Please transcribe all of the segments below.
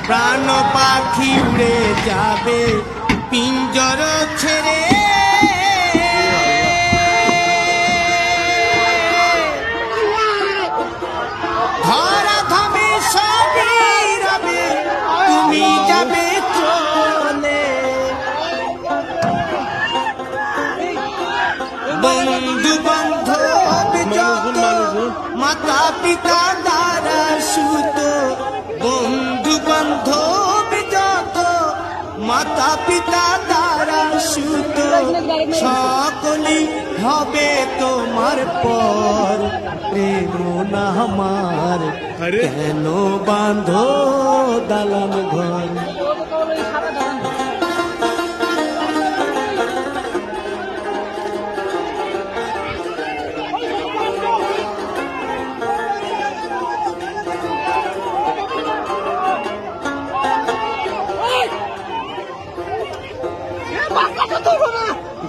প্রাণ পাখি উড়ে যাবে পিঞ্জর ছেড়ে। ধরা ধামে সবই রবে, তুমি যাবে চলে। বন্ধু বান্ধব যত মাতা পিতা দ্বারা সুত, বন্ধু বান্ধব যত মাতা পিতা দ্বারা সুত, সকলেই হবে তোমার পর। প্রেম না আমার কেন বাঁধো দালান ঘর।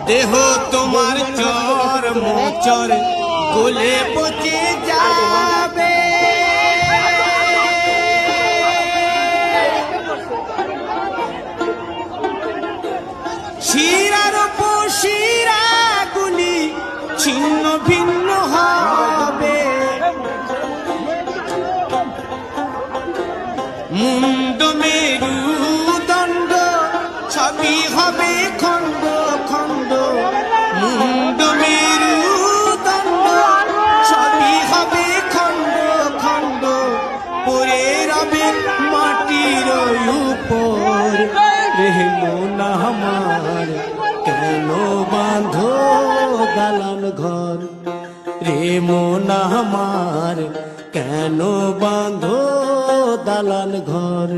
দেহ তোমার চর মোচর গলে পচে যাবে, শিরার শিরা গুলি ছিন্ন ভিন্ন হবে। মুন্ড মেরুদণ্ড সবই হবে খণ্ড খণ্ড, মুন্ড মেরুদণ্ড সবই হবে খণ্ড খণ্ড, পড়ে রবে মাটির উপর। প্রেম না আমার কেন বাঁধো দালান ঘর, প্রেম না আমার কেন বাঁধো দালান ঘর।